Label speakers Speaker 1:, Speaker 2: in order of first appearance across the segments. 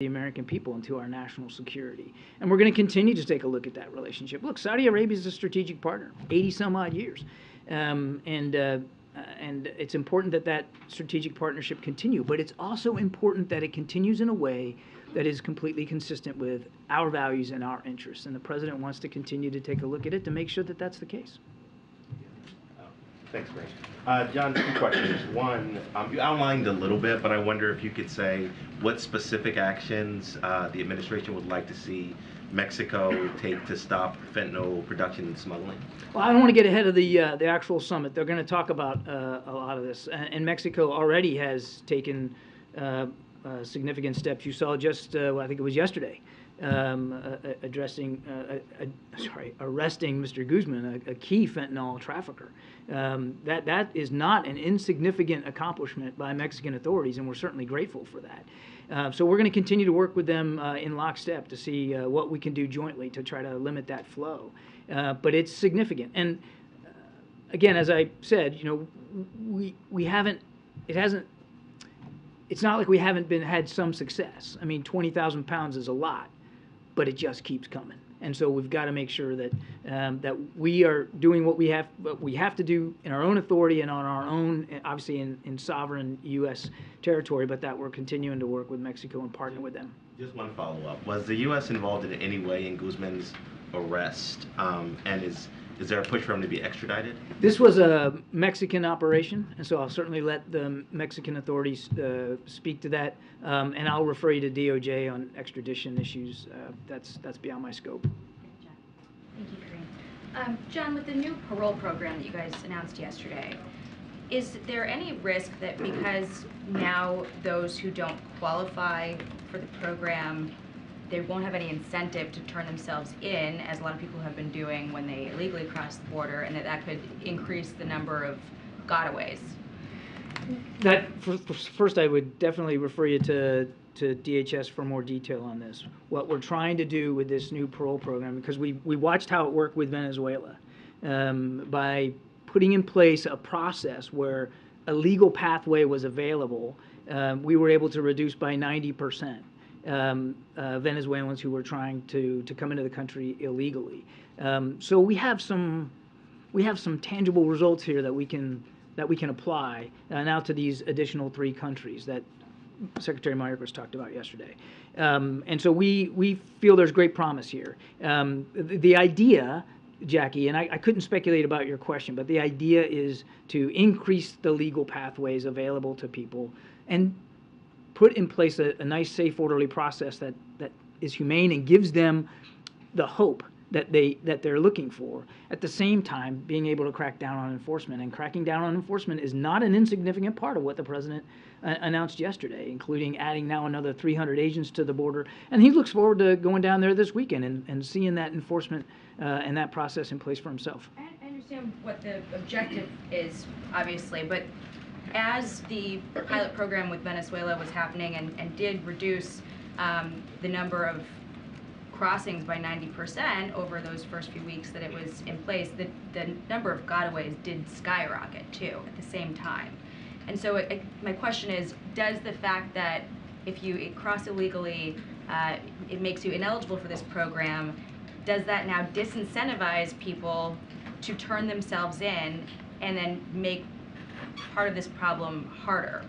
Speaker 1: the American people and to our national security. And we're going to continue to take a look at that relationship. Look, Saudi Arabia is a strategic partner, 80 some odd years. And it's important that that strategic partnership continue, but it's also important that it continues in a way that is completely consistent with our values and our interests. And the president wants to continue to take a look at it to make sure that that's the case.
Speaker 2: Thanks, Greg. John, two questions. One, you outlined a little bit, but I wonder if you could say what specific actions the administration would like to see Mexico take to stop fentanyl production and smuggling?
Speaker 1: Well, I don't want to get ahead of the actual summit. They're going to talk about a lot of this. And Mexico already has taken significant steps. You saw just, I think it was yesterday, arresting Mr. Guzman, a key fentanyl trafficker. That is not an insignificant accomplishment by Mexican authorities, and we're certainly grateful for that. So we're going to continue to work with them in lockstep to see what we can do jointly to try to limit that flow. But it's significant. And again, as I said, it's not like we haven't had some success. I mean, 20,000 pounds is a lot, but it just keeps coming. And so we've got to make sure that that we are doing what we have to do in our own authority and on our own, obviously in sovereign U.S. territory, but that we're continuing to work with Mexico and partner with them.
Speaker 2: Just one follow-up. Was the U.S. involved in any way in Guzman's arrest? And is there a push for him to be extradited?
Speaker 1: This was a Mexican operation, and so I'll certainly let the Mexican authorities speak to that, and I'll refer you to DOJ on extradition issues. That's beyond my scope.
Speaker 3: John. Thank you, Karine. John, with the new parole program that you guys announced yesterday, is there any risk that because now those who don't qualify for the program, they won't have any incentive to turn themselves in, as a lot of people have been doing when they illegally cross the border, and that could increase the number of gotaways?
Speaker 1: First, I would definitely refer you to DHS for more detail on this. What we're trying to do with this new parole program, because we watched how it worked with Venezuela, by putting in place a process where a legal pathway was available, we were able to reduce by 90%. Venezuelans who were trying to come into the country illegally. So we have some tangible results here that we can apply now to these additional 3 countries that Secretary Mayorkas talked about yesterday. And so we feel there's great promise here. The idea, Jackie, and I couldn't speculate about your question, but the idea is to increase the legal pathways available to people and put in place a nice, safe, orderly process that is humane and gives them the hope that they're looking for. At the same time, being able to crack down on enforcement. And cracking down on enforcement is not an insignificant part of what the president announced yesterday, including adding now another 300 agents to the border. And he looks forward to going down there this weekend and seeing that enforcement and that process in place for himself.
Speaker 3: I understand what the objective is, obviously, but as the pilot program with Venezuela was happening and did reduce the number of crossings by 90% over those first few weeks that it was in place, the number of gotaways did skyrocket too at the same time. And so my question is, does the fact that if you cross illegally, it makes you ineligible for this program, does that now disincentivize people to turn themselves in and then make part of this problem harder?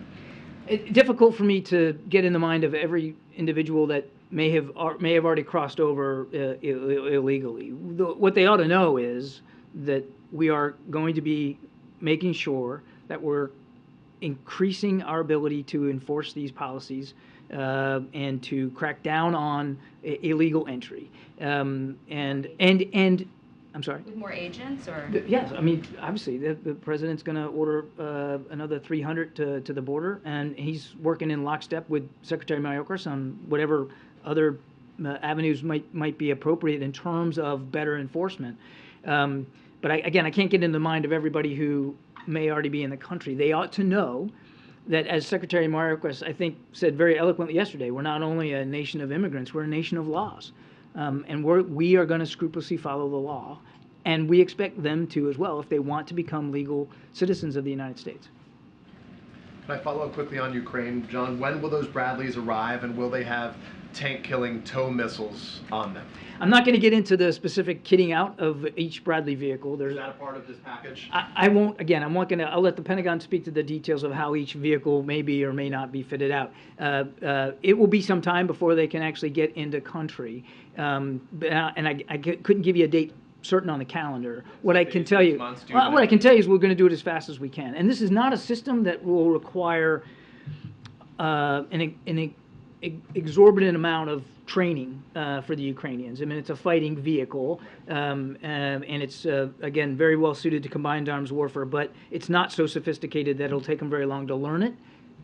Speaker 1: It's difficult for me to get in the mind of every individual that may have already crossed over illegally. What they ought to know is that we are going to be making sure that we're increasing our ability to enforce these policies and to crack down on illegal entry. And I'm sorry?
Speaker 3: With more agents, or?
Speaker 1: Yes, I mean, obviously, the president's going to order another 300 to the border, and he's working in lockstep with Secretary Mayorkas on whatever other avenues might be appropriate in terms of better enforcement. But again, I can't get in the mind of everybody who may already be in the country. They ought to know that, as Secretary Mayorkas, I think, said very eloquently yesterday, we're not only a nation of immigrants, we're a nation of laws. And we are going to scrupulously follow the law, and we expect them to as well if they want to become legal citizens of the United States.
Speaker 4: Can I follow up quickly on Ukraine, John? When will those Bradleys arrive, and will they have tank-killing tow missiles on them.
Speaker 1: I'm not going to get into the specific kitting out of each Bradley vehicle.
Speaker 4: Is that a part of this package?
Speaker 1: I won't, again, I'm not going to, I'll let the Pentagon speak to the details of how each vehicle may be or may not be fitted out. It will be some time before they can actually get into country. And I couldn't give you a date certain on the calendar. What I can tell you, what I can tell you is we're going to do it as fast as we can. And this is not a system that will require an exorbitant amount of training for the Ukrainians. I mean, it's a fighting vehicle, and it's, again, very well suited to combined arms warfare, but it's not so sophisticated that it'll take them very long to learn it,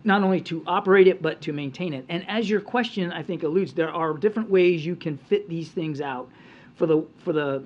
Speaker 1: not only to operate it, but to maintain it. And as your question, I think, alludes, there are different ways you can fit these things out for the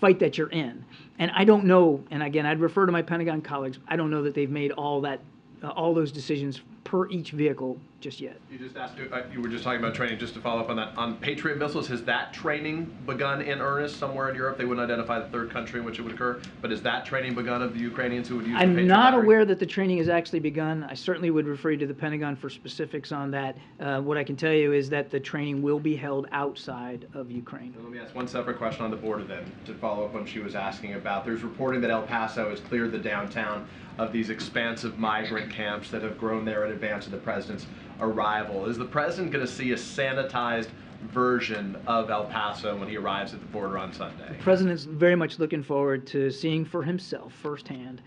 Speaker 1: fight that you're in. And I don't know, and again, I'd refer to my Pentagon colleagues, I don't know that they've made all those decisions per each vehicle just yet.
Speaker 4: You just asked, you were just talking about training, just to follow up on that. On Patriot missiles, has that training begun in earnest somewhere in Europe? They wouldn't identify the third country in which it would occur, but has that training begun of the Ukrainians who would use the Patriot
Speaker 1: I'm not
Speaker 4: battery?
Speaker 1: aware that the training has actually begun. I certainly would refer you to the Pentagon for specifics on that. What I can tell you is that the training will be held outside of Ukraine.
Speaker 4: Let me ask one separate question on the border then, to follow up on what she was asking about. There's reporting that El Paso has cleared the downtown of these expansive migrant camps that have grown there in advance of the president's arrival. Is the president going to see a sanitized version of El Paso when he arrives at the border on Sunday?
Speaker 1: The president's very much looking forward to seeing for himself firsthand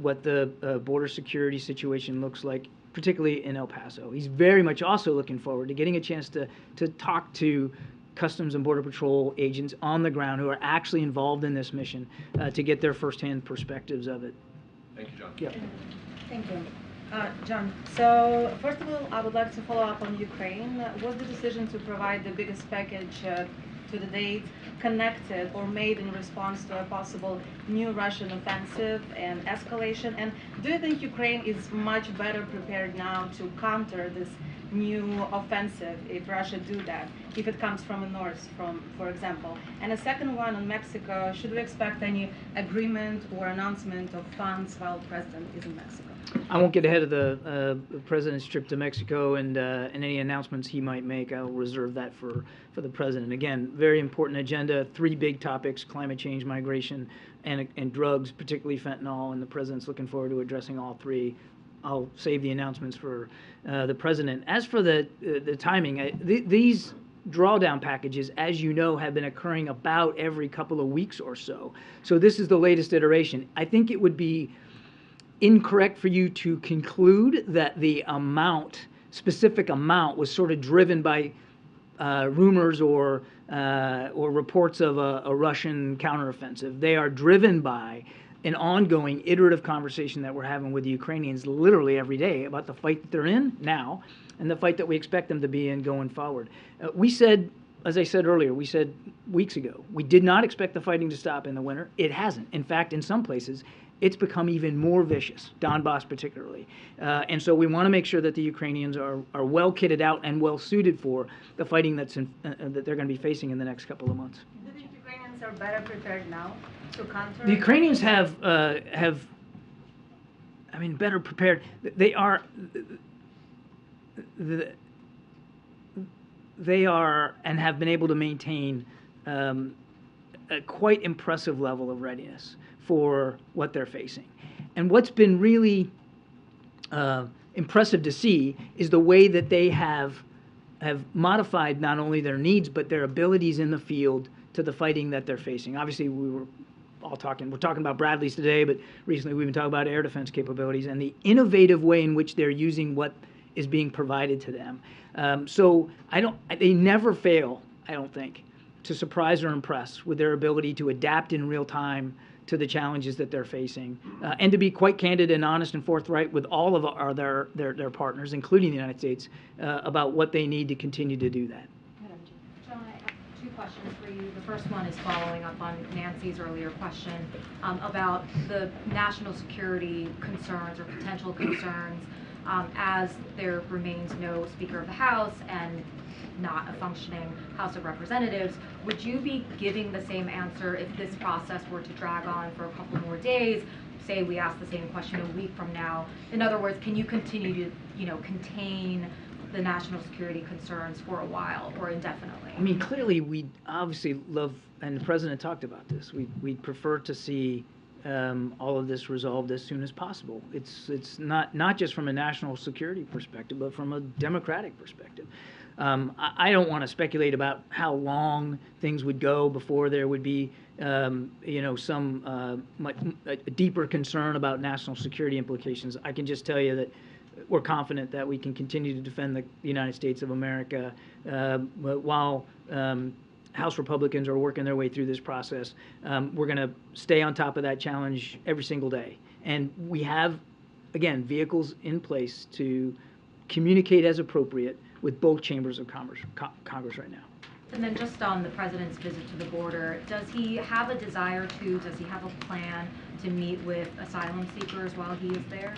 Speaker 1: what the border security situation looks like, particularly in El Paso. He's very much also looking forward to getting a chance to talk to Customs and Border Patrol agents on the ground who are actually involved in this mission to get their firsthand perspectives of it.
Speaker 4: Thank you, John.
Speaker 1: Yep.
Speaker 5: Thank you. John, so first of all, I would like to follow up on Ukraine. Was the decision to provide the biggest package to the date connected or made in response to a possible new Russian offensive and escalation? And do you think Ukraine is much better prepared now to counter this new offensive if Russia do that, if it comes from the north, for example? And a second one on Mexico, should we expect any agreement or announcement of funds while the president is in Mexico?
Speaker 1: I won't get ahead of the president's trip to Mexico and any announcements he might make. I'll reserve that for the president. Again, very important agenda, 3 big topics: climate change, migration, and drugs, particularly fentanyl, and the president's looking forward to addressing all 3. I'll save the announcements for the president. As for the timing, these drawdown packages, as you know, have been occurring about every couple of weeks or so. So this is the latest iteration. I think it would be incorrect for you to conclude that the specific amount, was sort of driven by rumors or reports of a Russian counteroffensive. They are driven by an ongoing iterative conversation that we're having with the Ukrainians literally every day about the fight that they're in now and the fight that we expect them to be in going forward. We said, as I said earlier, we said weeks ago, we did not expect the fighting to stop in the winter. It hasn't. In fact, in some places, it's become even more vicious, Donbass particularly. And so we want to make sure that the Ukrainians are well kitted out and well suited for the fighting that they're going to be facing in the next couple of months.
Speaker 5: Do you think Ukrainians are better prepared now to counter?
Speaker 1: The Ukrainians have better prepared. They are and have been able to maintain a quite impressive level of readiness for what they're facing. And what's been really impressive to see is the way that they have modified not only their needs but their abilities in the field to the fighting that they're facing. Obviously, we're talking about Bradleys today, but recently we've been talking about air defense capabilities and the innovative way in which they're using what is being provided to them. So they never fail, I don't think, to surprise or impress with their ability to adapt in real time to the challenges that they're facing, and to be quite candid and honest and forthright with all of their partners, including the United States, about what they need to continue to do that.
Speaker 6: John, I have 2 questions for you. The first one is following up on Nancy's earlier question about the national security concerns or potential concerns as there remains no Speaker of the House and not a functioning House of Representatives. Would you be giving the same answer if this process were to drag on for a couple more days? Say we ask the same question a week from now. In other words, can you continue to, contain the national security concerns for a while or indefinitely?
Speaker 1: I mean, clearly, we obviously love, and the president talked about this. We'd prefer to see all of this resolved as soon as possible. It's not just from a national security perspective, but from a democratic perspective. I don't want to speculate about how long things would go before there would be, some a deeper concern about national security implications. I can just tell you that we're confident that we can continue to defend the United States of America while House Republicans are working their way through this process. We're going to stay on top of that challenge every single day. And we have, again, vehicles in place to communicate as appropriate with both chambers of Congress right now.
Speaker 6: And then just on the president's visit to the border, does he have a plan to meet with asylum seekers while he is there?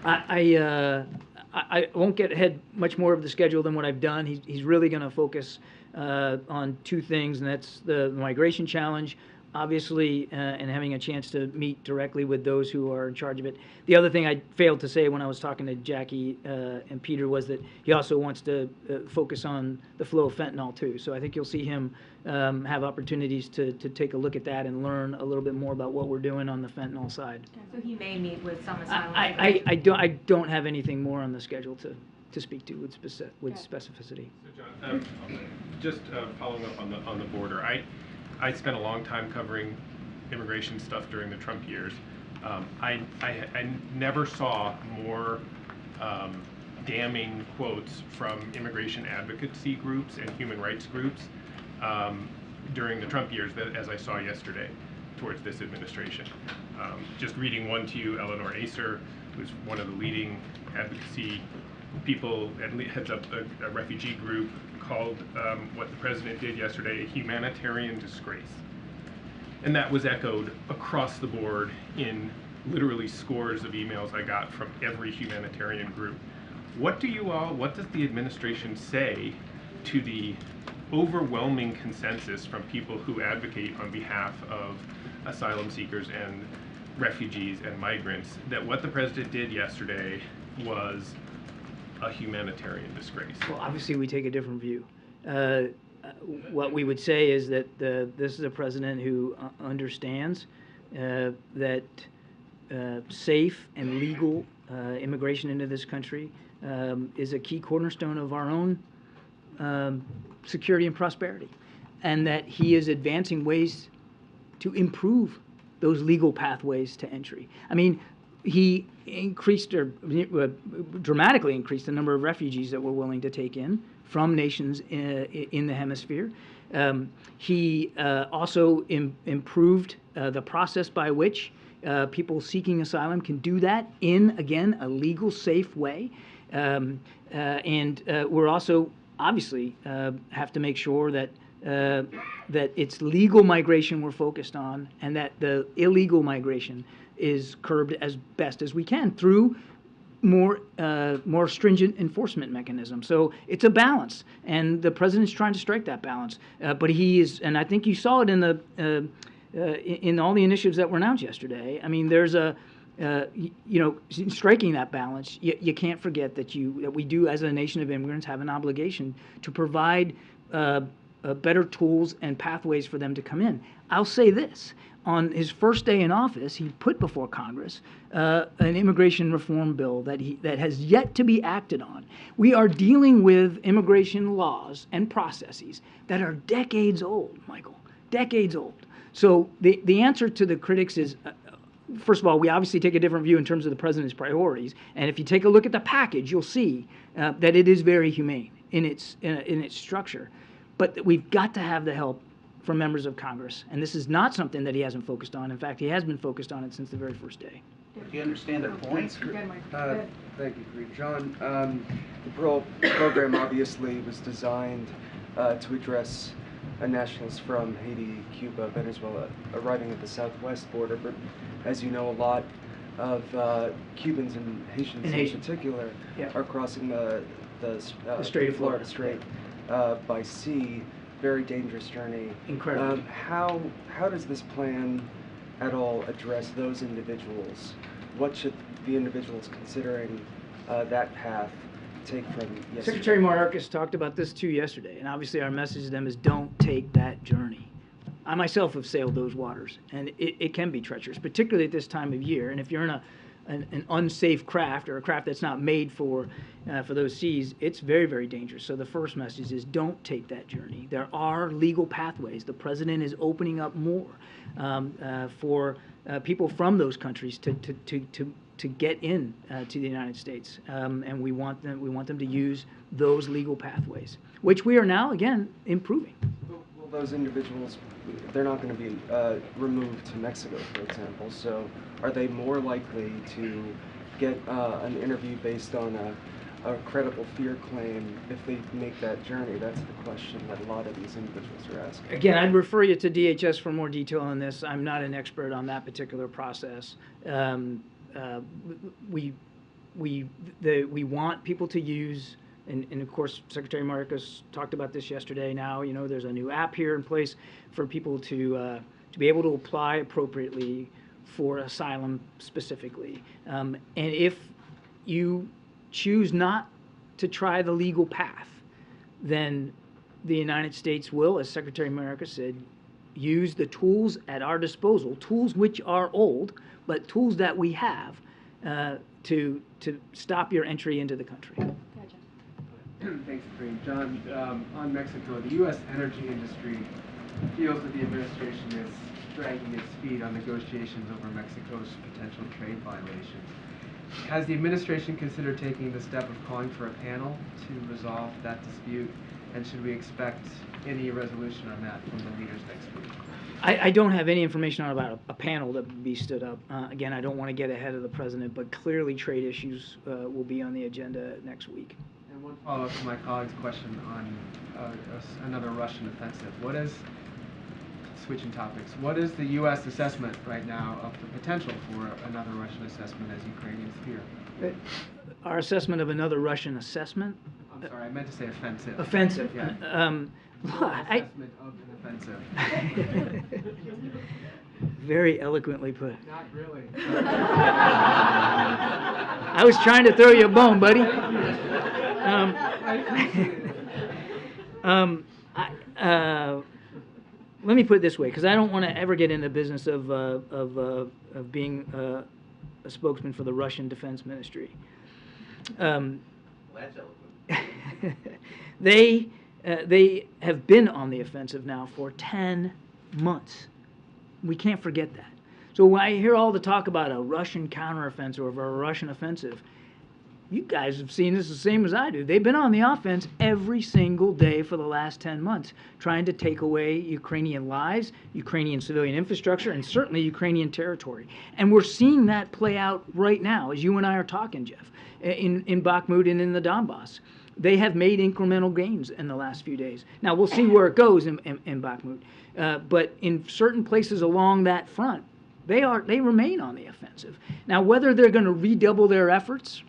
Speaker 1: I won't get ahead much more of the schedule than what I've done. He's really going to focus on two things, and that's the migration challenge, obviously, and having a chance to meet directly with those who are in charge of it. The other thing I failed to say when I was talking to Jackie and Peter was that he also wants to focus on the flow of fentanyl, too. So I think you'll see him have opportunities to take a look at that and learn a little bit more about what we're doing on the fentanyl side.
Speaker 6: So he may meet with some asylum
Speaker 1: seekers. I don't have anything more on the schedule to speak to with specificity.
Speaker 7: So John, just following up on the border, I spent a long time covering immigration stuff during the Trump years. I never saw more damning quotes from immigration advocacy groups and human rights groups during the Trump years as I saw yesterday towards this administration. Just reading one to you, Eleanor Acer, who's one of the leading advocacy people, heads up a refugee group, called what the president did yesterday a humanitarian disgrace. And that was echoed across the board in literally scores of emails I got from every humanitarian group. What does the administration say to the overwhelming consensus from people who advocate on behalf of asylum seekers and refugees and migrants that what the president did yesterday was a humanitarian disgrace?
Speaker 1: Well, obviously, we take a different view. What we would say is that this is a president who understands that safe and legal immigration into this country is a key cornerstone of our own security and prosperity, and that he is advancing ways to improve those legal pathways to entry. I mean, he dramatically increased the number of refugees that we're willing to take in from nations in the hemisphere. He also improved the process by which people seeking asylum can do that in, again, a legal, safe way. And we're also obviously have to make sure that it's legal migration we're focused on, and that the illegal migration is curbed as best as we can through more stringent enforcement mechanisms. So it's a balance, and the president's trying to strike that balance. But he is, and I think you saw it in all the initiatives that were announced yesterday. I mean, there's striking that balance. You can't forget that we do, as a nation of immigrants, have an obligation to provide better tools and pathways for them to come in. I'll say this. On his first day in office, he put before Congress an immigration reform bill that has yet to be acted on. We are dealing with immigration laws and processes that are decades old, Michael, decades old. So the answer to the critics is, first of all, we obviously take a different view in terms of the president's priorities. And if you take a look at the package, you'll see that it is very humane in its structure. But we've got to have the help from members of Congress. And this is not something that he hasn't focused on. In fact, he has been focused on it since the very first day.
Speaker 8: Do you understand their points?
Speaker 9: Thank you, Karine. John, the Parole program obviously was designed to address nationals from Haiti, Cuba, Venezuela arriving at the southwest border. But as you know, a lot of Cubans and Haitians in particular are crossing the
Speaker 1: Strait of
Speaker 9: Florida Strait by sea. Very dangerous journey.
Speaker 1: Incredible.
Speaker 9: How does this plan at all address those individuals? What should the individuals considering that path take from yesterday?
Speaker 1: Secretary Mayorkas talked about this too yesterday, and obviously our message to them is don't take that journey. I myself have sailed those waters, and it can be treacherous, particularly at this time of year. And if you're in an unsafe craft or a craft that's not made for those seas, it's very, very dangerous. So the first message is don't take that journey. There are legal pathways. The president is opening up more for people from those countries to get in to the United States, and we want them to use those legal pathways, which we are now again improving.
Speaker 9: Well, those individuals, they're not going to be removed to Mexico, for example. So, are they more likely to get an interview based on a credible fear claim if they make that journey? That's the question that a lot of these individuals are asking.
Speaker 1: Again, I'd refer you to DHS for more detail on this. I'm not an expert on that particular process. We want people to use, and of course, Secretary Mayorkas talked about this yesterday. Now, you know, there's a new app here in place for people to be able to apply appropriately for asylum specifically. And if you choose not to try the legal path, then the United States will, as Secretary Mayorkas said, use the tools at our disposal, tools which are old, but tools that we have to stop your entry into the country.
Speaker 10: Thanks, Karine. John, on Mexico, the U.S. energy industry feels that the administration is dragging its feet on negotiations over Mexico's potential trade violations. Has the administration considered taking the step of calling for a panel to resolve that dispute, and should we expect any resolution on that from the leaders next week?
Speaker 1: I don't have any information about a panel that would be stood up. Again, I don't want to get ahead of the president, but clearly trade issues will be on the agenda next week.
Speaker 10: And one follow-up to my colleague's question on another Russian offensive. What is, switching topics, what is the U.S. assessment right now of the potential for another Russian assessment as Ukrainians fear?
Speaker 1: Our assessment of another Russian assessment?
Speaker 10: I'm sorry, I meant to say offensive.
Speaker 1: Offensive.
Speaker 10: Yeah. Assessment of an offensive.
Speaker 1: Very eloquently put.
Speaker 10: Not really.
Speaker 1: I was trying to throw you a bone, buddy. Let me put it this way, because I don't want to ever get in the business of being a spokesman for the Russian Defense Ministry.
Speaker 2: That's eloquent.
Speaker 1: They have been on the offensive now for 10 months. We can't forget that. So when I hear all the talk about a Russian counteroffensive or a Russian offensive, you guys have seen this the same as I do. They've been on the offense every single day for the last 10 months, trying to take away Ukrainian lives, Ukrainian civilian infrastructure, and certainly Ukrainian territory. And we're seeing that play out right now, as you and I are talking, Jeff, in Bakhmut and in the Donbass. They have made incremental gains in the last few days. Now, we'll see where it goes in Bakhmut. But in certain places along that front, they remain on the offensive. Now, whether they're going to redouble their efforts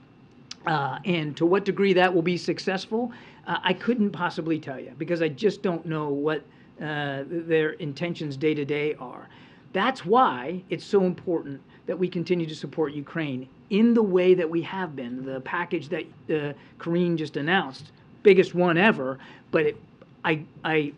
Speaker 1: and to what degree that will be successful, I couldn't possibly tell you, because I just don't know what their intentions day to day are. That's why it's so important that we continue to support Ukraine in the way that we have been. The package that Karine just announced, biggest one ever, but I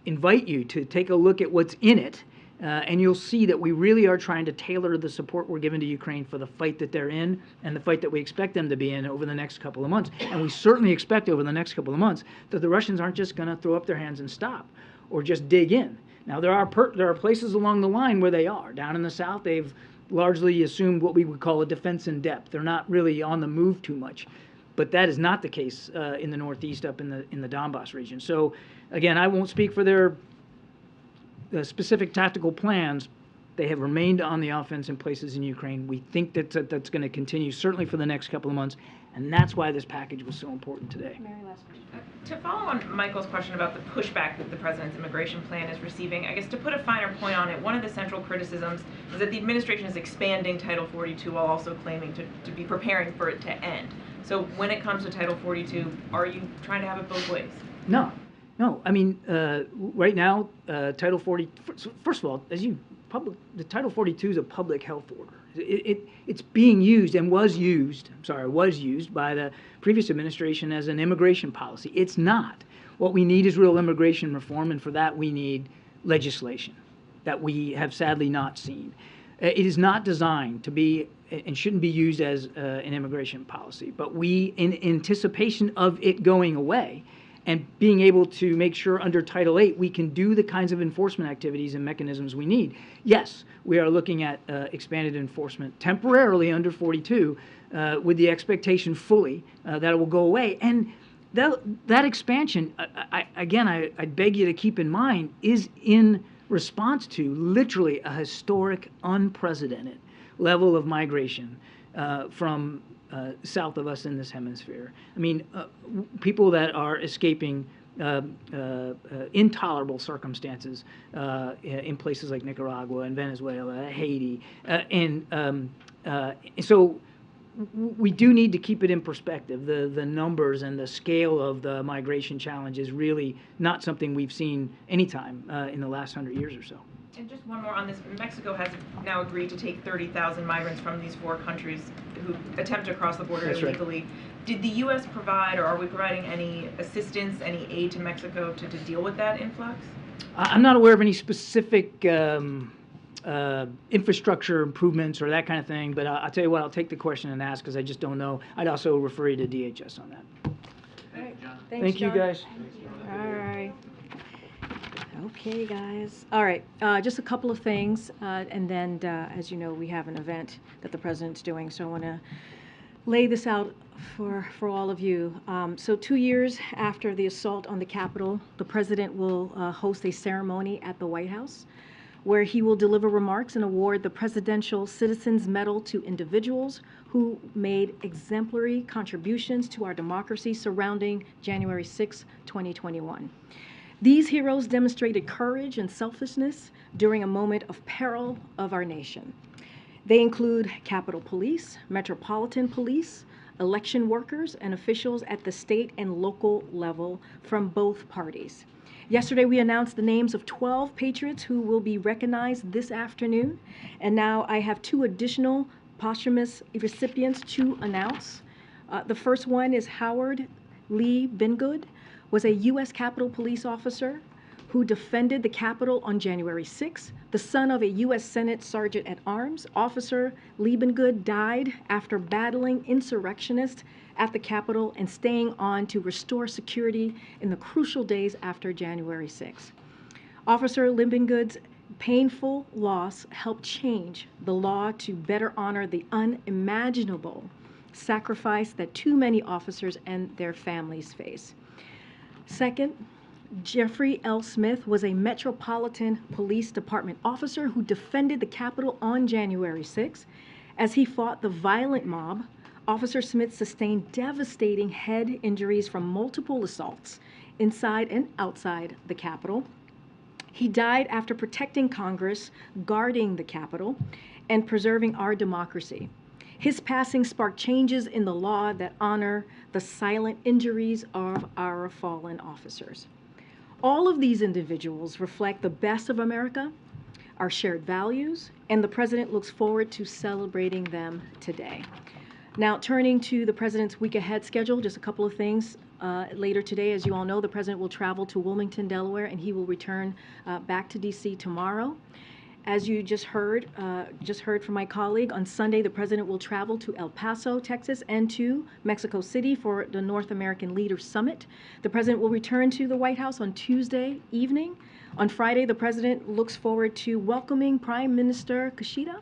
Speaker 1: invite you to take a look at what's in it, and you'll see that we really are trying to tailor the support we're giving to Ukraine for the fight that they're in and the fight that we expect them to be in over the next couple of months. And we certainly expect over the next couple of months that the Russians aren't just going to throw up their hands and stop or just dig in. Now, there are places along the line where they are. Down in the south, they've largely assumed what we would call a defense in depth. They're not really on the move too much. But that is not the case in the northeast, up in the Donbass region. So, again, I won't speak for their specific tactical plans. They have remained on the offense in places in Ukraine. We think that's going to continue, certainly for the next couple of months, and that's why this package was so important today.
Speaker 6: Mary, last question.
Speaker 11: To follow on Michael's question about the pushback that the president's immigration plan is receiving, I guess to put a finer point on it, one of the central criticisms is that the administration is expanding Title 42 while also claiming to be preparing for it to end. So when it comes to Title 42, are you trying to have it both ways?
Speaker 1: No. I mean, right now, Title 40. First of all, the Title 42 is a public health order. It's being used and was used by the previous administration as an immigration policy. It's not. What we need is real immigration reform, and for that we need legislation that we have sadly not seen. It is not designed to be and shouldn't be used as an immigration policy, but we, in anticipation of it going away and being able to make sure under Title VIII we can do the kinds of enforcement activities and mechanisms we need. Yes, we are looking at expanded enforcement temporarily under 42 with the expectation fully that it will go away. And that expansion, I beg you to keep in mind, is in response to literally a historic, unprecedented level of migration from south of us in this hemisphere. I mean, people that are escaping intolerable circumstances in places like Nicaragua and Venezuela, Haiti, so we do need to keep it in perspective. The numbers and the scale of the migration challenge is really not something we've seen anytime in the last 100 years or so.
Speaker 11: And just one more on this. Mexico has now agreed to take 30,000 migrants from these 4 countries who attempt to cross the border illegally. Right. Did the U.S. provide, or are we providing any assistance, any aid to Mexico to deal with that influx?
Speaker 1: I'm not aware of any specific infrastructure improvements or that kind of thing, but I'll tell you what, I'll take the question and ask because I just don't know. I'd also refer you to DHS on that.
Speaker 12: Thank you, John.
Speaker 1: Thank you, guys.
Speaker 12: All right. Okay, guys. All right, just a couple of things, and then, as you know, we have an event that the president's doing, so I want to lay this out for all of you. So 2 years after the assault on the Capitol, the president will host a ceremony at the White House where he will deliver remarks and award the Presidential Citizens Medal to individuals who made exemplary contributions to our democracy surrounding January 6, 2021. These heroes demonstrated courage and selflessness during a moment of peril of our nation. They include Capitol Police, Metropolitan Police, election workers, and officials at the state and local level from both parties. Yesterday, we announced the names of 12 patriots who will be recognized this afternoon, and now I have 2 additional posthumous recipients to announce. The first one is Howard Lee Bingood, was a U.S. Capitol Police officer who defended the Capitol on January 6. The son of a U.S. Senate Sergeant at Arms, Officer Liebengood died after battling insurrectionists at the Capitol and staying on to restore security in the crucial days after January 6. Officer Liebengood's painful loss helped change the law to better honor the unimaginable sacrifice that too many officers and their families face. Second, Jeffrey L. Smith was a Metropolitan Police Department officer who defended the Capitol on January 6. As he fought the violent mob, Officer Smith sustained devastating head injuries from multiple assaults inside and outside the Capitol. He died after protecting Congress, guarding the Capitol, and preserving our democracy. His passing sparked changes in the law that honor the silent injuries of our fallen officers. All of these individuals reflect the best of America, our shared values, and the President looks forward to celebrating them today. Now, turning to the President's week ahead schedule, just a couple of things. Later today, as you all know, the President will travel to Wilmington, Delaware, and he will return back to D.C. tomorrow. As you just heard from my colleague, on Sunday, the President will travel to El Paso, Texas, and to Mexico City for the North American Leaders Summit. The President will return to the White House on Tuesday evening. On Friday, the President looks forward to welcoming Prime Minister Kishida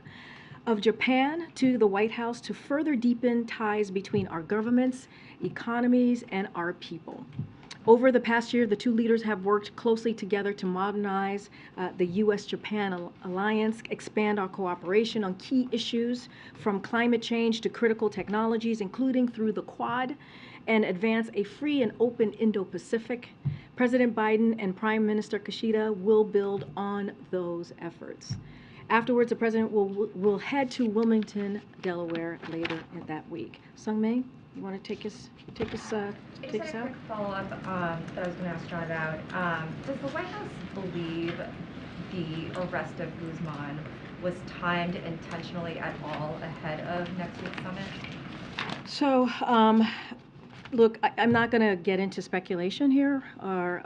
Speaker 12: of Japan to the White House to further deepen ties between our governments, economies, and our people. Over the past year, the 2 leaders have worked closely together to modernize the U.S.-Japan alliance, expand our cooperation on key issues from climate change to critical technologies, including through the Quad, and advance a free and open Indo-Pacific. President Biden and Prime Minister Kishida will build on those efforts. Afterwards, the President will head to Wilmington, Delaware later in that week. Sung-May, you want to take us out?
Speaker 3: A quick follow-up that I was going to ask John about. Does the White House believe the arrest of Guzman
Speaker 6: was timed intentionally at all ahead of next week's summit?
Speaker 12: So, look, I'm not going to get into speculation here, or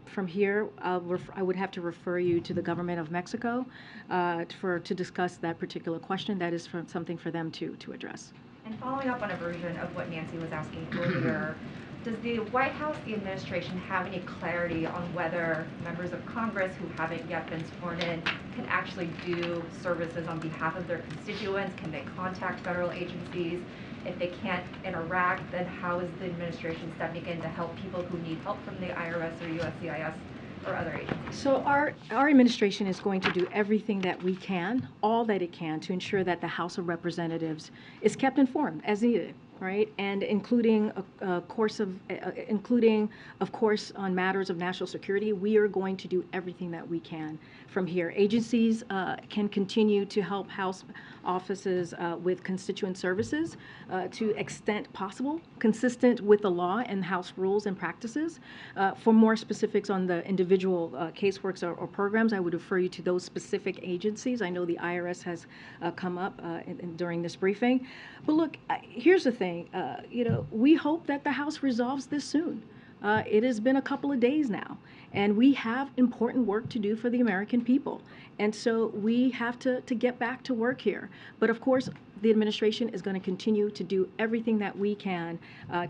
Speaker 12: from here, I would have to refer you to the government of Mexico to discuss that particular question. That is something for them to address.
Speaker 6: And following up on a version of what Nancy was asking earlier, does the White House, the administration, have any clarity on whether members of Congress who haven't yet been sworn in can actually do services on behalf of their constituents? Can they contact federal agencies? If they can't interact, then how is the administration stepping in to help people who need help from the IRS or USCIS or other agencies?
Speaker 12: So our administration is going to do everything that we can, all that it can, to ensure that the House of Representatives is kept informed as needed, right? And including of course, on matters of national security, we are going to do everything that we can from here. Agencies can continue to help House offices with constituent services to extent possible, consistent with the law and House rules and practices. For more specifics on the individual caseworks or programs, I would refer you to those specific agencies. I know the IRS has come up during this briefing. But look, here's the thing. We hope that the House resolves this soon. It has been a couple of days now, and we have important work to do for the American people. And so we have to get back to work here. But of course, the administration is going to continue to do everything that we can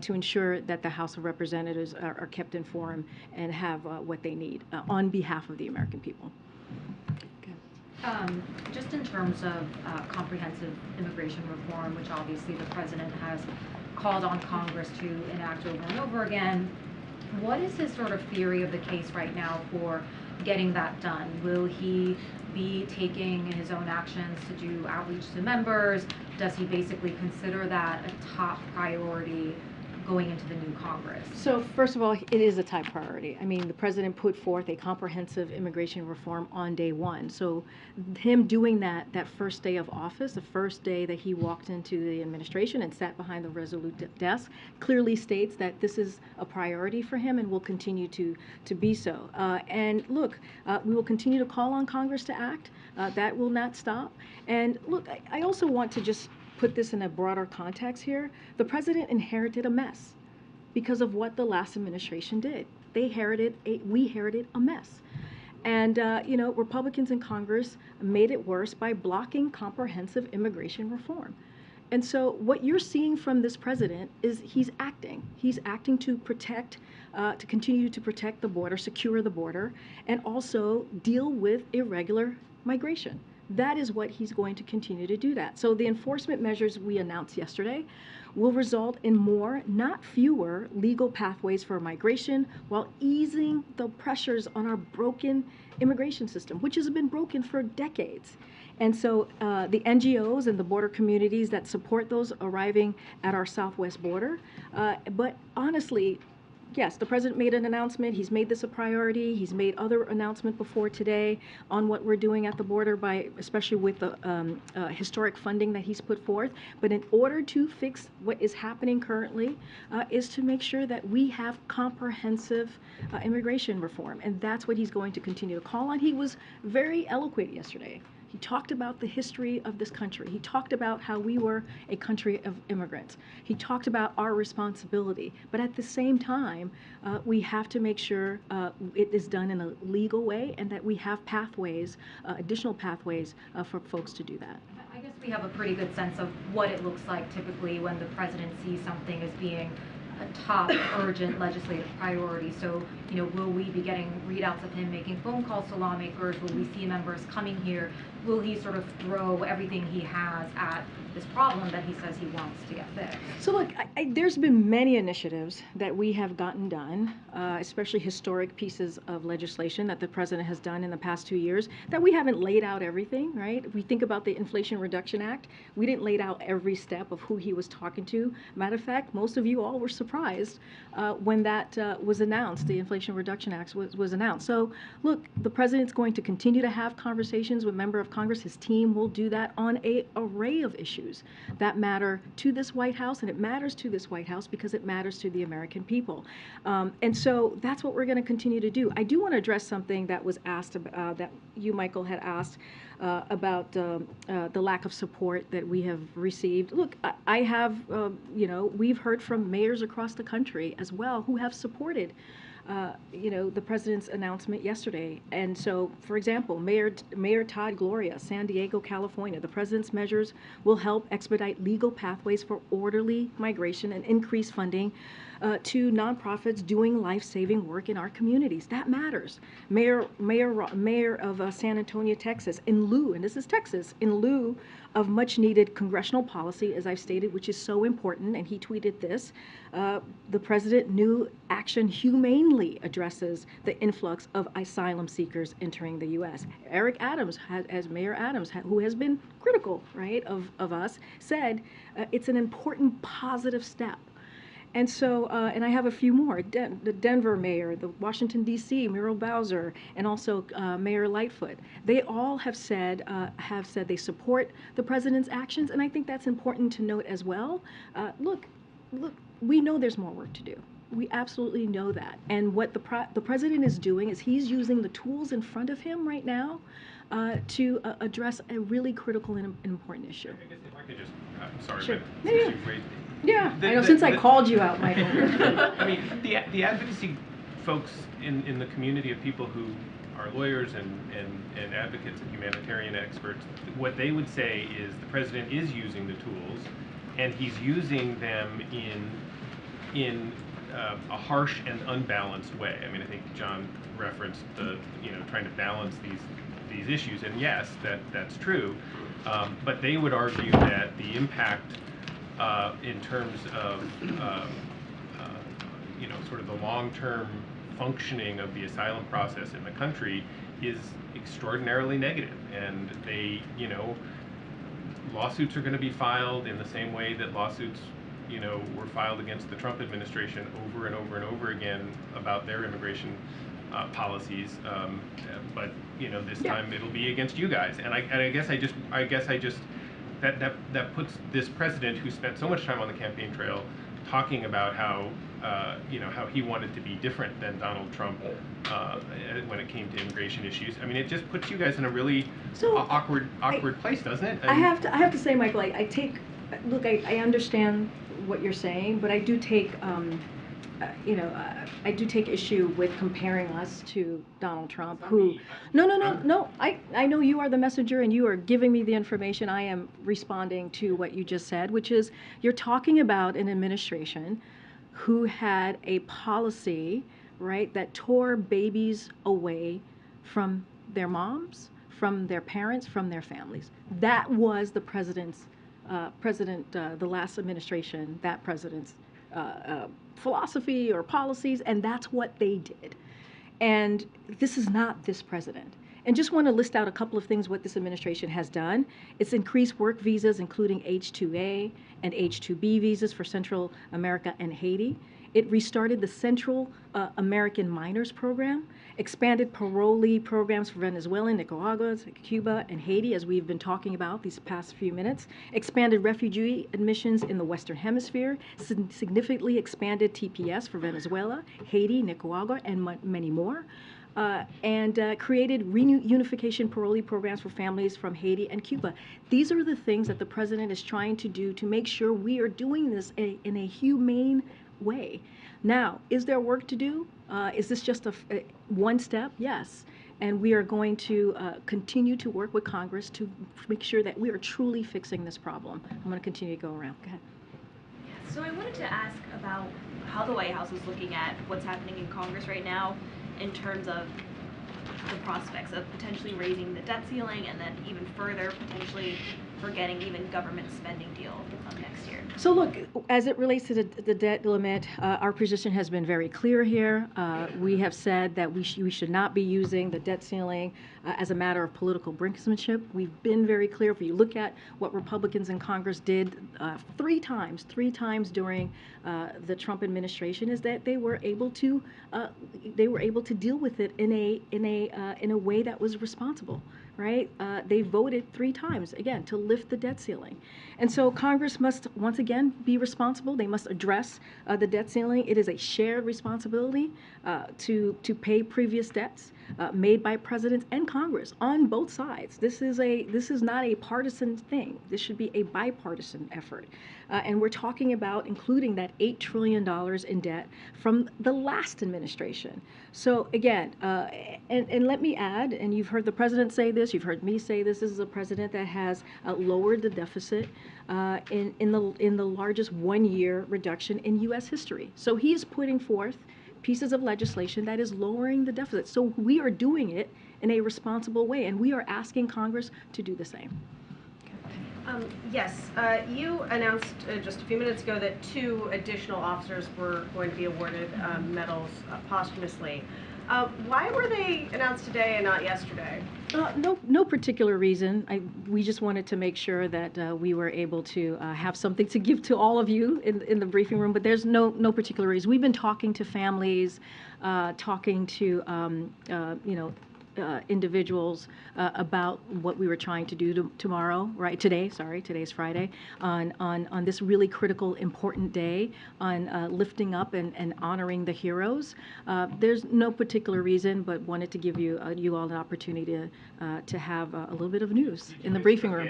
Speaker 12: to ensure that the House of Representatives are kept informed and have what they need on behalf of the American people.
Speaker 6: Just in terms of comprehensive immigration reform, which obviously the president has called on Congress to enact over and over again, what is his sort of theory of the case right now for getting that done? Will he be taking his own actions to do outreach to members? Does he basically consider that a top priority going into the new Congress?
Speaker 12: So first of all, it is a top priority. I mean, the president put forth a comprehensive immigration reform on day one. So him doing that first day of office, the first day that he walked into the administration and sat behind the Resolute desk, clearly states that this is a priority for him and will continue to be so. And look, we will continue to call on Congress to act. That will not stop. And look, I also want to just put this in a broader context here. The president inherited a mess because of what the last administration did. We inherited a mess. And, Republicans in Congress made it worse by blocking comprehensive immigration reform. And so what you're seeing from this president is he's acting. He's acting to protect, to continue to protect the border, secure the border, and also deal with irregular migration. That is what he's going to continue to do that. So the enforcement measures we announced yesterday will result in more, not fewer, legal pathways for migration while easing the pressures on our broken immigration system, which has been broken for decades. And so the NGOs and the border communities that support those arriving at our southwest border, but honestly, yes, the president made an announcement. He's made this a priority. He's made other announcements before today on what we're doing at the border, especially with the historic funding that he's put forth. But in order to fix what is happening currently, is to make sure that we have comprehensive immigration reform. And that's what he's going to continue to call on. He was very eloquent yesterday. He talked about the history of this country. He talked about how we were a country of immigrants. He talked about our responsibility. But at the same time, we have to make sure it is done in a legal way and that we have pathways, additional pathways for folks to do that.
Speaker 6: I guess we have a pretty good sense of what it looks like typically when the president sees something as being a top urgent legislative priority. So, will we be getting readouts of him making phone calls to lawmakers? Will we see members coming here? Will he sort of throw everything he has at this problem that he says he wants to get fixed?
Speaker 12: So look, there's been many initiatives that we have gotten done, especially historic pieces of legislation that the president has done in the past 2 years, that we haven't laid out everything, right? We think about the Inflation Reduction Act. We didn't lay out every step of who he was talking to. Matter of fact, most of you all were surprised when that was announced, the Inflation Reduction Act was announced. So look, the president's going to continue to have conversations with members of Congress. His team will do that on an array of issues. issues that matter to this White House, and it matters to this White House because it matters to the American people. And so that's what we're going to continue to do. I do want to address something that was asked, that you, Michael, had asked about the lack of support that we have received. Look, I have, we've heard from mayors across the country as well who have supported the president's announcement yesterday. And so, for example, Mayor Todd Gloria, San Diego, California, the president's measures will help expedite legal pathways for orderly migration and increase funding to nonprofits doing life-saving work in our communities. That matters. Mayor of San Antonio, Texas, in lieu, and this is Texas, in lieu of much-needed congressional policy, as I've stated, which is so important, and he tweeted this, the president new action humanely addresses the influx of asylum seekers entering the U.S. Eric Adams, as Mayor Adams, who has been critical, right, of us, said it's an important positive step. And so, and I have a few more, the Denver mayor, the Washington, D.C., Muriel Bowser, and also Mayor Lightfoot. They all have said they support the president's actions, and I think that's important to note as well. Look, we know there's more work to do. We absolutely know that. And what the president is doing is he's using the tools in front of him right now to address a really critical and important issue.
Speaker 7: I guess if I could just, I'm sorry,
Speaker 12: Sure.
Speaker 7: but since you've raised
Speaker 12: Yeah, I know, since I called you out, Michael.
Speaker 7: I mean, the advocacy folks in the community of people who are lawyers and advocates and humanitarian experts, what they would say is the president is using the tools, and he's using them in a harsh and unbalanced way. I mean, I think John referenced the trying to balance these issues, and yes, that's true. But they would argue that the impact in terms of sort of the long-term functioning of the asylum process in the country is extraordinarily negative, and lawsuits are going to be filed in the same way that lawsuits were filed against the Trump administration over and over and over again about their immigration policies, but this time it'll be against you guys, and I guess I just that puts this president who spent so much time on the campaign trail talking about how how he wanted to be different than Donald Trump when it came to immigration issues. I mean, it just puts you guys in a really awkward place, doesn't it?
Speaker 12: I have to say, Michael, I understand what you're saying, but I do take I do take issue with comparing us to Donald Trump, who, no, I know you are the messenger and you are giving me the information. I am responding to what you just said, which is you're talking about an administration who had a policy, right, that tore babies away from their moms, from their parents, from their families. That was the the last administration, that president's philosophy or policies, and that's what they did. And this is not this president. And just want to list out a couple of things what this administration has done. It's increased work visas, including H-2A and H-2B visas for Central America and Haiti. It restarted the Central American Minors Program, expanded Parole programs for Venezuela, Nicaragua, Cuba, and Haiti, as we've been talking about these past few minutes, expanded refugee admissions in the Western Hemisphere, significantly expanded TPS for Venezuela, Haiti, Nicaragua, and many more. And created reunification parole programs for families from Haiti and Cuba. These are the things that the president is trying to do to make sure we are doing this in a humane way. Now, is there work to do? Is this just one step? Yes. And we are going to continue to work with Congress to make sure that we are truly fixing this problem. I'm going to continue to go around. Go ahead.
Speaker 13: So I wanted to ask about how the White House is looking at what's happening in Congress right now in terms of the prospects of potentially raising the debt ceiling and then even further potentially forgetting even government spending deal next year.
Speaker 12: So look, as it relates to the debt limit, our position has been very clear here. We have said that we should not be using the debt ceiling as a matter of political brinkmanship. We've been very clear. If you look at what Republicans in Congress did three times during the Trump administration, is that they were able to deal with it in a way that was responsible. Right? They voted 3 times, again, to lift the debt ceiling. And so Congress must, once again, be responsible. They must address the debt ceiling. It is a shared responsibility to pay previous debts made by presidents and Congress on both sides. This is not a partisan thing. This should be a bipartisan effort. And we're talking about including that $8 trillion in debt from the last administration. So again, and let me add, and you've heard the president say this, you've heard me say this is a president that has lowered the deficit in the largest one-year reduction in U.S. history. So he is putting forth pieces of legislation that is lowering the deficit. So we are doing it in a responsible way, and we are asking Congress to do the same.
Speaker 14: Yes, you announced just a few minutes ago that 2 additional officers were going to be awarded medals posthumously. Why were they announced today and not yesterday?
Speaker 12: No particular reason. We just wanted to make sure that we were able to have something to give to all of you in the briefing room, but there's no particular reason. We've been talking to families, talking to individuals about what we were trying to do today's Friday, on this really critical, important day, on lifting up and honoring the heroes. There's no particular reason, but wanted to give you all an opportunity to have a little bit of news in the briefing room.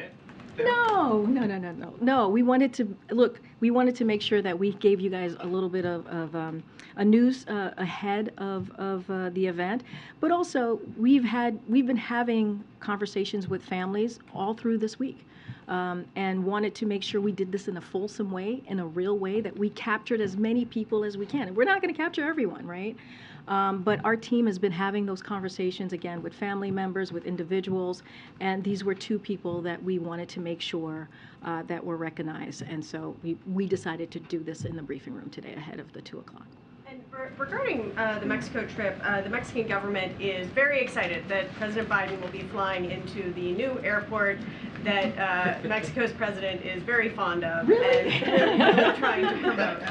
Speaker 12: No. We wanted to make sure that we gave you guys a little bit of a news ahead of the event, but also we've been having conversations with families all through this week, and wanted to make sure we did this in a fulsome way, in a real way, that we captured as many people as we can. And we're not going to capture everyone, right? But our team has been having those conversations, again, with family members, with individuals, and these were 2 people that we wanted to make sure that were recognized. And so we decided to do this in the briefing room today ahead of the 2 o'clock.
Speaker 14: And regarding the Mexico trip, the Mexican government is very excited that President Biden will be flying into the new airport that Mexico's president is very fond of and really trying to promote.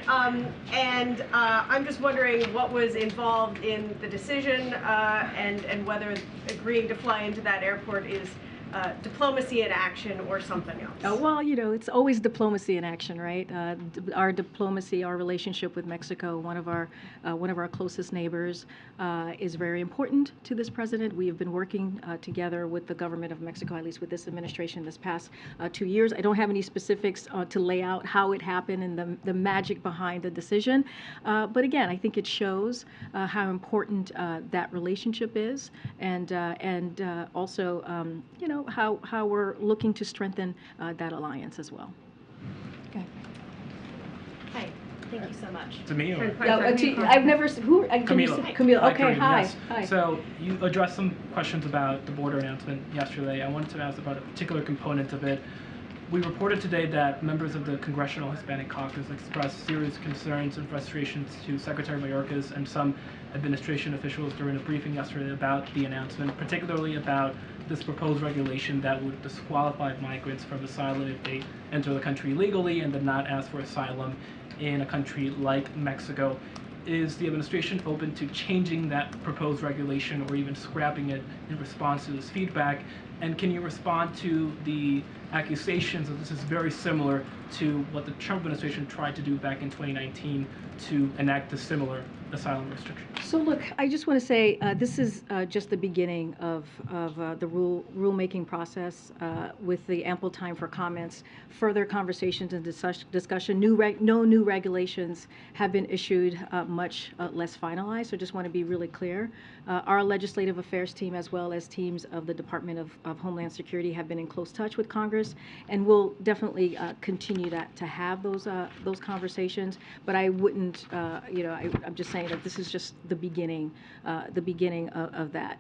Speaker 14: I'm just wondering what was involved in the decision and whether agreeing to fly into that airport is diplomacy in action or something else.
Speaker 12: Oh, well, it's always diplomacy in action, right? Our diplomacy, our relationship with Mexico, one of our closest neighbors, is very important to this president. We have been working together with the government of Mexico, at least with this administration, this past 2 years. I don't have any specifics to lay out how it happened and the magic behind the decision, but again, I think it shows how important that relationship is, and also, how we're looking to strengthen that alliance as well. Okay.
Speaker 13: Hi, thank you so much.
Speaker 7: To me, or?
Speaker 12: I've never. Camila. Okay,
Speaker 7: Karine,
Speaker 12: hi.
Speaker 7: yes.
Speaker 12: Hi.
Speaker 7: So you addressed some questions about the border announcement yesterday. I wanted to ask about a particular component of it. We reported today that members of the Congressional Hispanic Caucus expressed serious concerns and frustrations to Secretary Mayorkas and some administration officials during a briefing yesterday about the announcement, particularly about this proposed regulation that would disqualify migrants from asylum if they enter the country legally and then not ask for asylum in a country like Mexico. Is the administration open to changing that proposed regulation or even scrapping it in response to this feedback? And can you respond to the accusations that this is very similar to what the Trump administration tried to do back in 2019 to enact a similar asylum restriction?
Speaker 12: So look, I just want to say this is just the beginning of the rulemaking process with the ample time for comments, further conversations and discussion. No new regulations have been issued, much less finalized. So just want to be really clear. Our legislative affairs team, as well as teams of the Department of Homeland Security, have been in close touch with Congress, and we'll definitely continue to have those conversations. But I wouldn't, I'm just saying that this is just the beginning of that.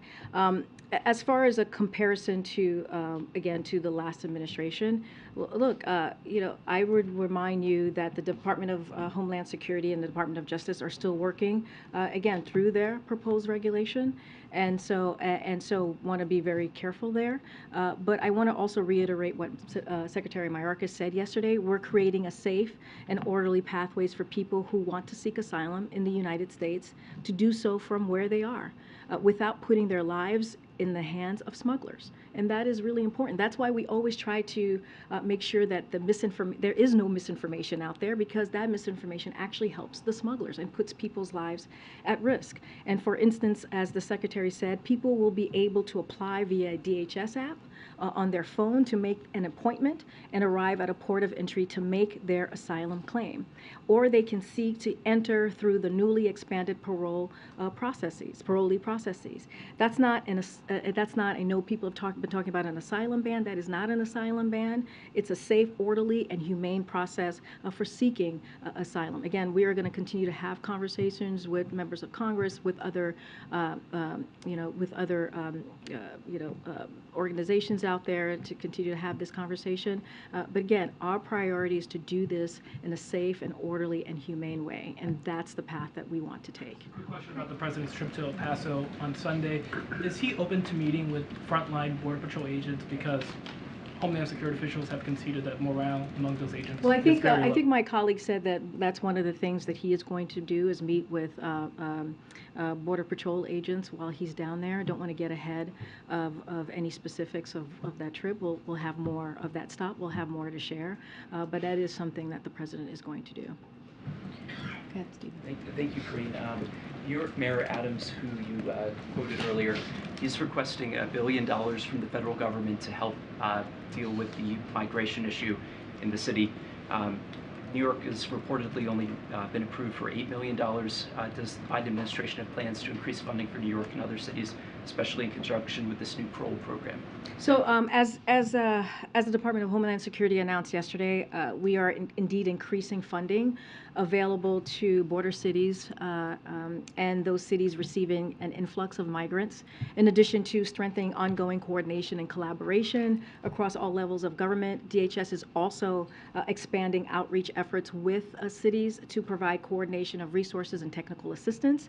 Speaker 12: As far as a comparison to, again, to the last administration, look, I would remind you that the Department of Homeland Security and the Department of Justice are still working, again, through their proposed regulation, and so want to be very careful there. But I want to also reiterate what Secretary Mayorkas said yesterday. We're creating a safe and orderly pathways for people who want to seek asylum in the United States to do so from where they are, without putting their lives in the hands of smugglers. And that is really important. That's why we always try to make sure that there is no misinformation out there, because that misinformation actually helps the smugglers and puts people's lives at risk. And for instance, as the Secretary said, people will be able to apply via a DHS app on their phone to make an appointment and arrive at a port of entry to make their asylum claim. Or they can seek to enter through the newly expanded parolee processes. That's not, I know people have been talking about an asylum ban. That is not an asylum ban. It's a safe, orderly, and humane process for seeking asylum. Again, we are going to continue to have conversations with members of Congress, with other, organizations out there to continue to have this conversation. But again, our priority is to do this in a safe and orderly and humane way, and that's the path that we want to take.
Speaker 15: Quick question about the president's trip to El Paso on Sunday. Is he open to meeting with frontline Border Patrol agents, because Homeland Security officials have conceded that morale among those agents
Speaker 12: Well, I
Speaker 15: is very
Speaker 12: think
Speaker 15: low?
Speaker 12: my colleague said that that's one of the things that he is going to do, is meet with Border Patrol agents while he's down there. I don't want to get ahead of any specifics of that trip. We'll have more of that stop. We'll have more to share. But that is something that the president is going to do. Go ahead, Stephen.
Speaker 16: Thank you, Karine. New York Mayor Adams, who you quoted earlier, he's requesting $1 billion from the federal government to help deal with the migration issue in the city. New York has reportedly only been approved for $8 million. Does the Biden administration have plans to increase funding for New York and other cities, especially in conjunction with this new parole program?
Speaker 12: So as the Department of Homeland Security announced yesterday, we are indeed increasing funding available to border cities and those cities receiving an influx of migrants, in addition to strengthening ongoing coordination and collaboration across all levels of government. DHS is also expanding outreach efforts with cities to provide coordination of resources and technical assistance.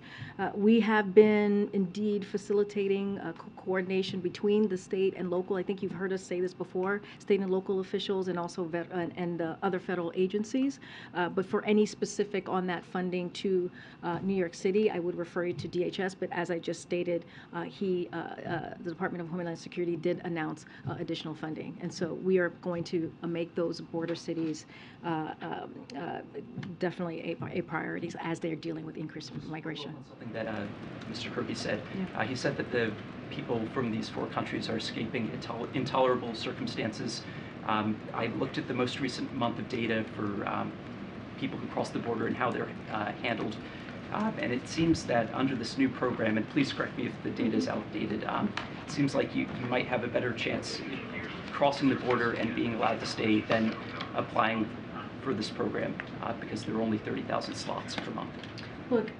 Speaker 12: We have been indeed facilitating coordination between the state and local. I think you've heard us say this before, state and local officials and also other federal agencies. But for any specific on that funding to New York City, I would refer you to DHS. But as I just stated, the Department of Homeland Security did announce additional funding. And so we are going to make those border cities definitely a priority as they're dealing with increased migration.
Speaker 16: Something that Mr. Kirby said.
Speaker 12: Yeah.
Speaker 16: He said that the people from these 4 countries are escaping intolerable circumstances. I looked at the most recent month of data for people who cross the border and how they're handled. And it seems that under this new program, and please correct me if the data is outdated, it seems like you might have a better chance crossing the border and being allowed to stay than applying for this program because there are only 30,000 slots per month.
Speaker 12: Look,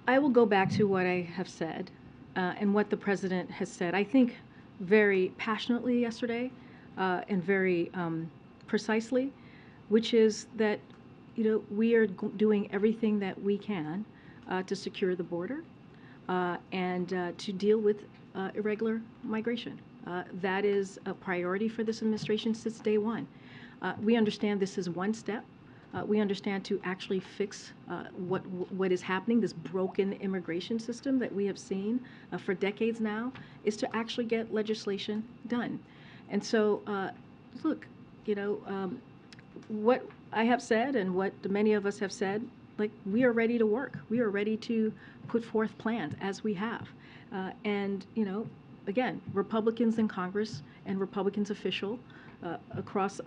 Speaker 12: I will go back to what I have said and what the president has said, I think very passionately yesterday and very precisely, which is that we are doing everything that we can to secure the border and to deal with irregular migration. That is a priority for this administration since day one. We understand this is one step. We understand to actually fix what is happening, this broken immigration system that we have seen for decades now, is to actually get legislation done. And so, look, what I have said and what many of us have said, like, we are ready to work. We are ready to put forth plans, as we have. And, again, Republicans in Congress and Republicans officials across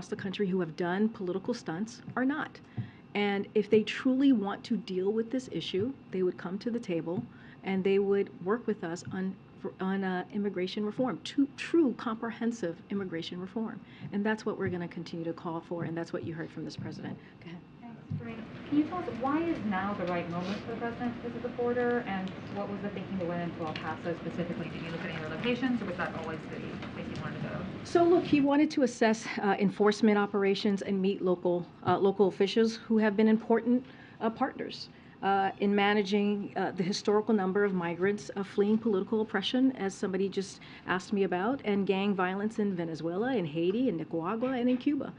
Speaker 12: the country who have done political stunts are not. And if they truly want to deal with this issue, they would come to the table and they would work with us on immigration reform, true comprehensive immigration reform. And that's what we're going to continue to call for, and that's what you heard from this president. Go ahead.
Speaker 6: Thanks. Can you tell us why is now the right moment for the president to visit the border, and what was the thinking that went into El Paso specifically? Did you look at any other locations, or was that always the place you wanted to go?
Speaker 12: So look, he wanted to assess enforcement operations and meet local officials who have been important partners. in managing the historical number of migrants fleeing political oppression, as somebody just asked me about, and gang violence in Venezuela, in Haiti, in Nicaragua, and in Cuba.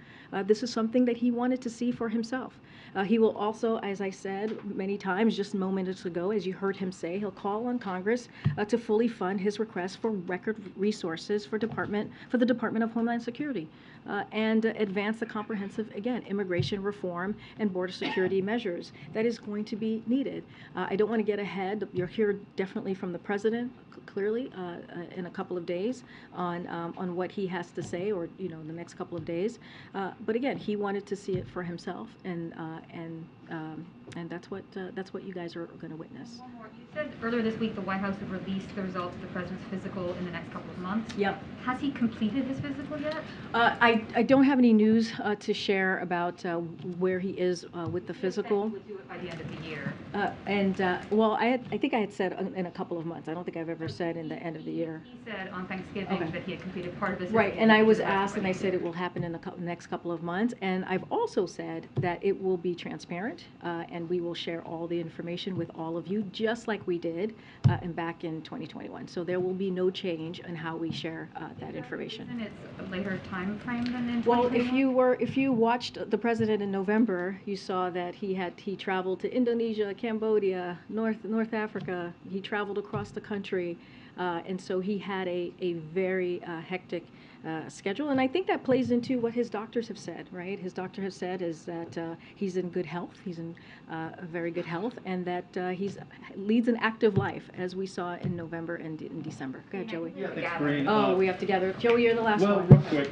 Speaker 12: This is something that he wanted to see for himself. He will also, as I said many times just moments ago, as you heard him say, he'll call on Congress to fully fund his request for record resources for the Department of Homeland Security and advance the comprehensive, again, immigration reform and border security measures that is going to be needed. I don't want to get ahead. You'll hear definitely from the president clearly in a couple of days on what he has to say, or the next couple of days. But again, he wanted to see it for himself, and that's what you guys are going to witness.
Speaker 6: One more. You said earlier this week the White House would release the results of the president's physical in the next couple of months.
Speaker 12: Yep.
Speaker 6: Has he completed his physical yet?
Speaker 12: I don't have any news to share about where he is with the physical.
Speaker 6: He would do it by the end of the year.
Speaker 12: Well, I think I had said in a couple of months. I don't think I've ever said in the end of the year.
Speaker 6: He said on Thanksgiving that he had completed part of his
Speaker 12: Right,
Speaker 6: physical.
Speaker 12: and I was asked, and I said it will happen in the next couple of months. And I've also said that it will be transparent, and we will share all the information with all of you, just like we did back in 2021. So there will be no change in how we share that information.
Speaker 6: And it's a later time frame than in
Speaker 12: Well,
Speaker 6: 2021?
Speaker 12: if you watched the president in November, you saw that he traveled to Indonesia, Cambodia, North Africa. He traveled across the country, and so he had a very hectic schedule. And I think that plays into what his doctors have said, right? His doctor has said is that he's in good health. He's in very good health, and that leads an active life, as we saw in November and in December. Go ahead, Joey.
Speaker 17: Yeah, thanks, Karine.
Speaker 12: Oh, we have together. Joey, you're the last one.
Speaker 17: Real quick,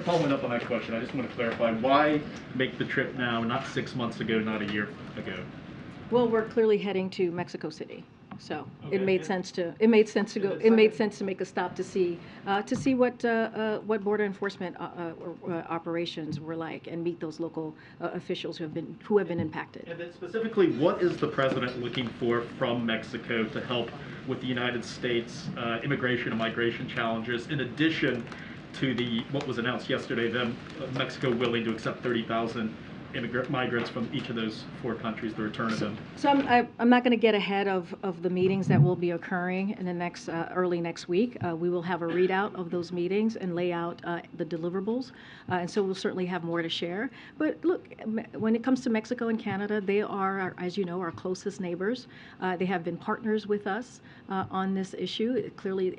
Speaker 17: following up on that question, I just want to clarify, why make the trip now, not 6 months ago, not a year ago?
Speaker 12: Well, we're clearly heading to Mexico City, so
Speaker 17: Okay.
Speaker 12: it made sense to make a stop to see what border enforcement operations were like, and meet those local officials who have been impacted.
Speaker 17: And then specifically, what is the president looking for from Mexico to help with the United States immigration and migration challenges, in addition to what was announced yesterday, Mexico willing to accept 30,000 migrants from each of those 4 countries, the return of them?
Speaker 12: So I'm not going to get ahead of the meetings that will be occurring in the next early next week. We will have a readout of those meetings and lay out the deliverables, and so we'll certainly have more to share. But look, when it comes to Mexico and Canada, they are, as you know, our closest neighbors. They have been partners with us on this issue. Clearly,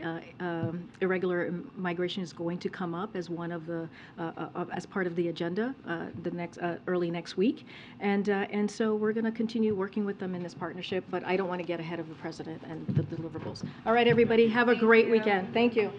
Speaker 12: irregular migration is going to come up as one of the as part of the agenda early next week, and so we're going to continue working with them in this partnership, but I don't want to get ahead of the president and the deliverables. All right, everybody, have a great weekend. Thank you.